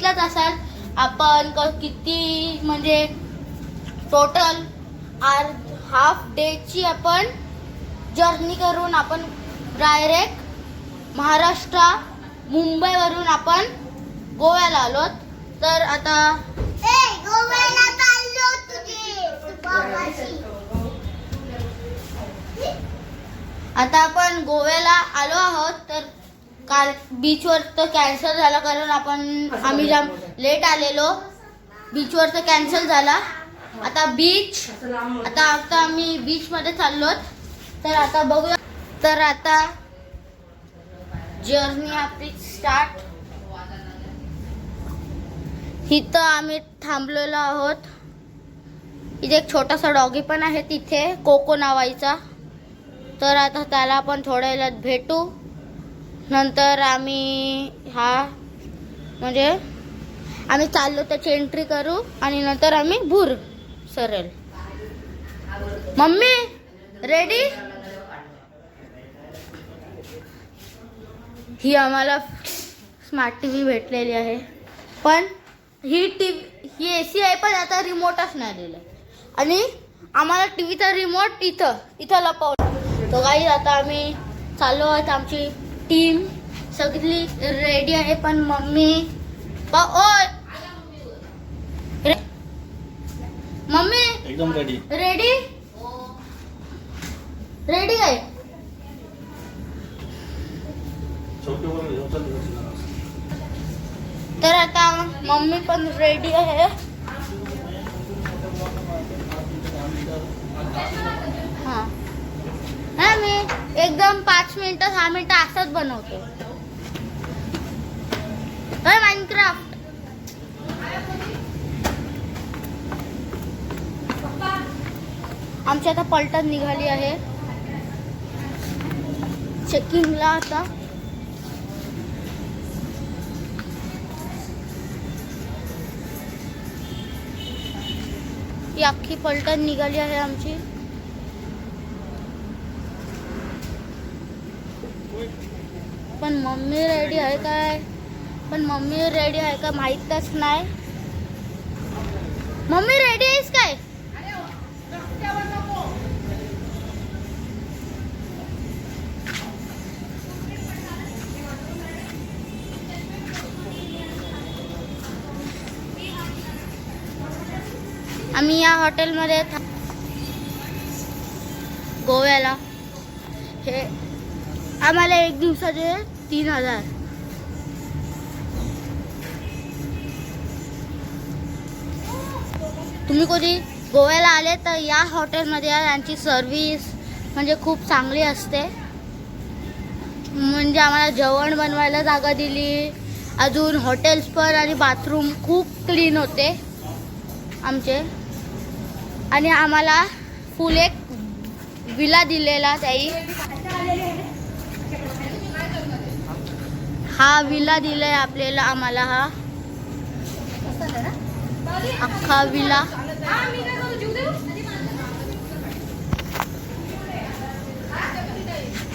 बघितलंच असाल आपण किती म्हणजे टोटल हाफ डेची आपण जर्नी करून आपण डायरेक्ट महाराष्ट्र मुंबईवरून आपण गोव्याला आलो. तर आता गोव्याला चाललो आता आपण गोव्याला आलो आहोत. तर काल बीचवर तर कॅन्सल झाला कारण आम्ही जाम लेट आलेलो. बीचवर तर कॅन्सल झाला. आता आम्ही बीच मध्ये चाललो. तर आता बघूया. तर आता जर्नी आपली स्टार्ट. इथं आम्ही थांबलेलो आहोत. इथे एक छोटासा डॉगी पण आहे तिथे, कोको नावाचा. तर आता त्याला आपण थोड्या वेळात भेटू. नंतर आम्ही चाललो त्याची एंट्री करू आणि नंतर आम्ही भूर सरेल. Mummy ready? ही आम्हाला स्मार्ट टीव्ही भेटलेली आहे. पण ही एसी आहे पण आता रिमोटच नाही दिलं. आणि आम्हाला टीव्हीचा रिमोट इथं लपवलं. तो काही आता आम्ही चाललो आहोत. आमची टीम सगळी रेडी आहे. पण मम्मी एकदम रेडी काय? तर आता मम्मी पण रेडी आहे. हा मी एकदम 5 मिनिटं 6 मिनिटं असंच बनवतो. माइनक्राफ्ट आमची आता पलटण निघाली आहे चेकिंगला. आता ही अख्खी पलटण निघाली आहे आमची. पण मम्मी रेडी आहे काय माहीतच नाही. मम्मी रेडी आहेस काय? आम्ही या हॉटेलमध्ये गोव्याला हे आम्हाला 1 दिवसाचे 3000. तुम्ही कधी गोव्याला आले तर या हॉटेलमध्ये यांची सर्विस म्हणजे खूप चांगली असते. म्हणजे आम्हाला जेवण बनवायला जागा दिली. अजून हॉटेल्स पण आणि बाथरूम खूप क्लीन होते आमचे. आणि आम्हाला फुल एक विला दिलेला त्याई. हा विला दिलाय आपल्याला आम्हाला. हा अख्खा विला.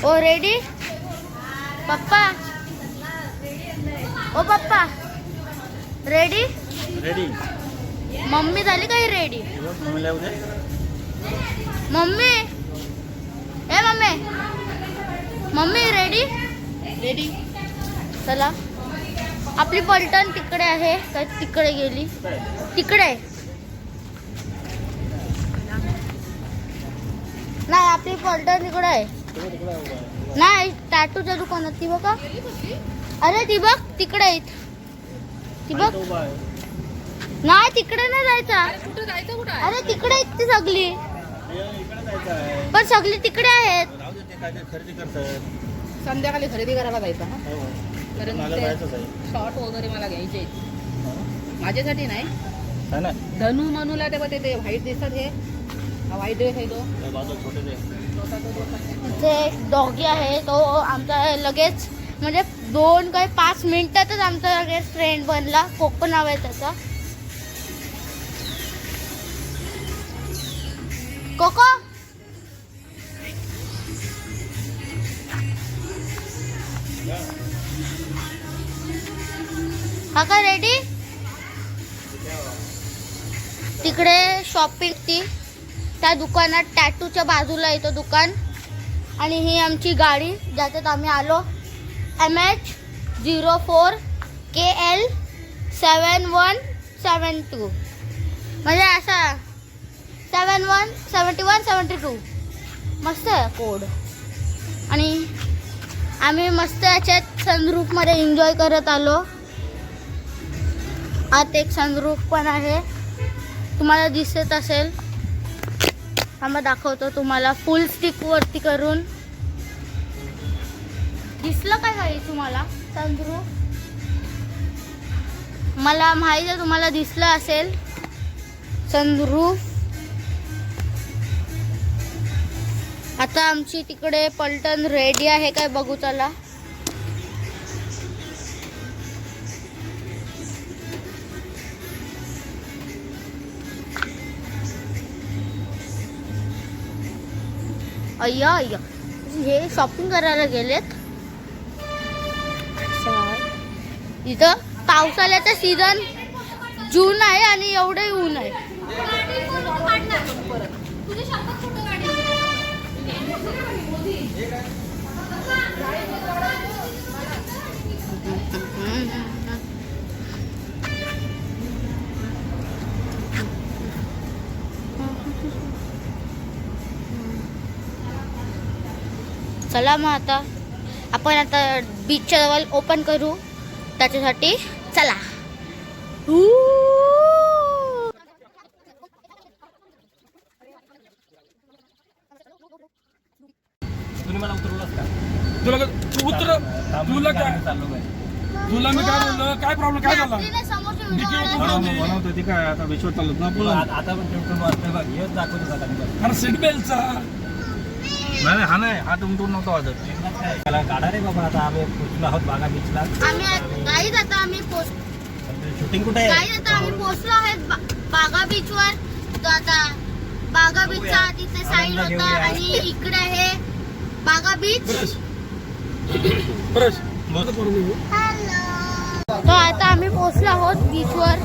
ओ रेडी पप्पा? ओ पप्पा रेडी? मम्मी झाली काही रेडी? Mummy ready? चला आपली पलटण तिकडे आहे तर तिकडे गेली. तिकडे नाही, आपली पलटण तिकडे आहे. नाही, टॅटूच्या दुकानात ती बघा. अरे ती बघ तिकडे. ती बघ. नाही तिकडे नाही जायचा. अरे तिकडे ती सगळी. पण सगळी तिकडे आहेत. संध्याकाळी खरेदी करायला जायचं ना. शॉर्ट वगैरे मला घ्यायचे माझ्यासाठी नाही. धनू मनूला तेव्हा ते व्हाईट दिसतात. हे व्हाईट ड्रेस आहे तो. इथे एक डॉगी आहे. तो आमचा लगेच म्हणजे 2 काही 5 मिनिटातच आमचा लगेच फ्रेंड बनला. कोको नाव आहे त्याचा. कोको काका रेडी? तिकडे शॉपिंग ती त्या दुकानात टॅटूच्या बाजूला येतो दुकान. आणि ही आमची गाडी ज्याच्यात आम्ही आलो MH04KL 7172 म्हणजे असा 7172 मस्त आहे कोड. आणि आम्ही मस्त याच्यात सनरूफमध्ये एन्जॉय करत आलो. आत एक सनरूफ पण आहे तुम्हाला दिसत असेल. आम्ही दाखवतो तुम्हाला फुल स्टिक वरती करून. दिसलं काय काही तुम्हाला सनरूफ? मला माहिती आहे तुम्हाला दिसलं असेल सनरूफ. आता आमची तिकडे पलटण रेडी आहे काय बघू चला. अय्या अय्या हे शॉपिंग करायला गेलेत. इथं पावसाळ्याचा सीझन जून आहे आणि एवढे ऊन आहे. चला मग आता आपण आता बीचच्या जवळ ओपन करू त्याच्यासाठी चला. तुम्ही मला उतरवलाच का? तुला तू उतर तुला काय चाललो काय? तुला मी काय बोललो काय प्रॉब्लेम काय झाला बनवतो ती काय आता विश्वास चाललो ना बोला. आता पण टिमटून वाजतोय बघ. हेच दाखवतो आता मी. अरे सीट बेल्टचा नाही हा नाही हा टिमटून नव्हता वाजत. त्याला गाडा रे बाबा. आता आम्ही पोचलो आहोत बागा बीचला. गाईज आता आम्ही शूटिंग कुठे आहे? आम्ही पोहोचलो आहेत बागा बीचवर. तो आता बागा बीचचा तिथे साईड होता आणि इकडे आहे बागा बीच. परस तो आता आम्ही पोहोचलो आहोत बीचवर.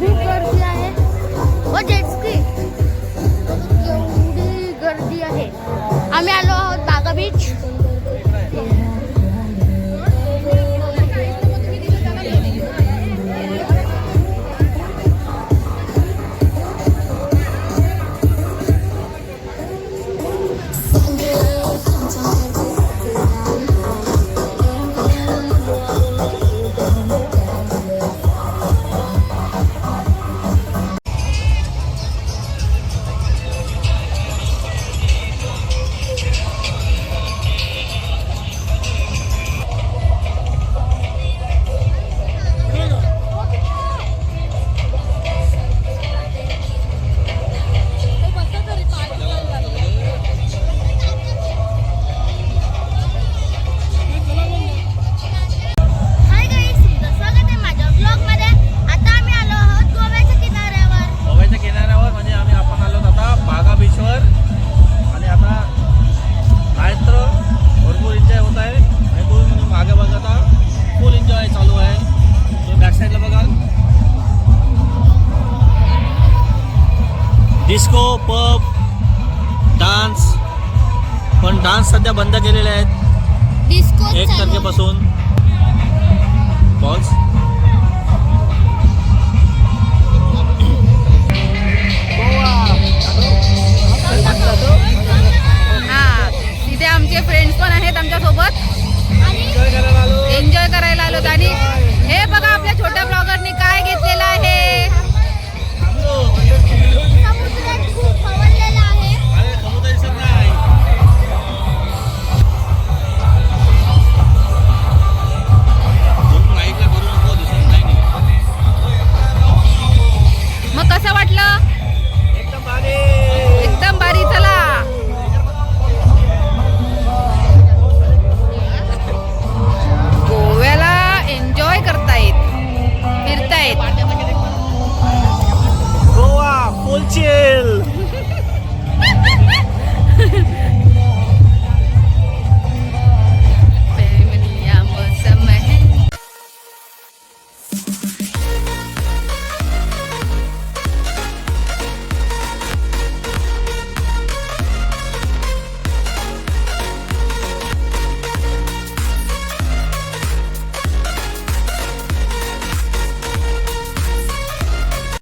खूप गर्दी आहे व जेटस्की एवढी गर्दी आहे. आम्ही आलो आहोत बागा बीच. डिस्को पब डान्स पण डान्स सध्या बंद केलेले आहेत डिस्को 1 तारखेपासून. बॉल्स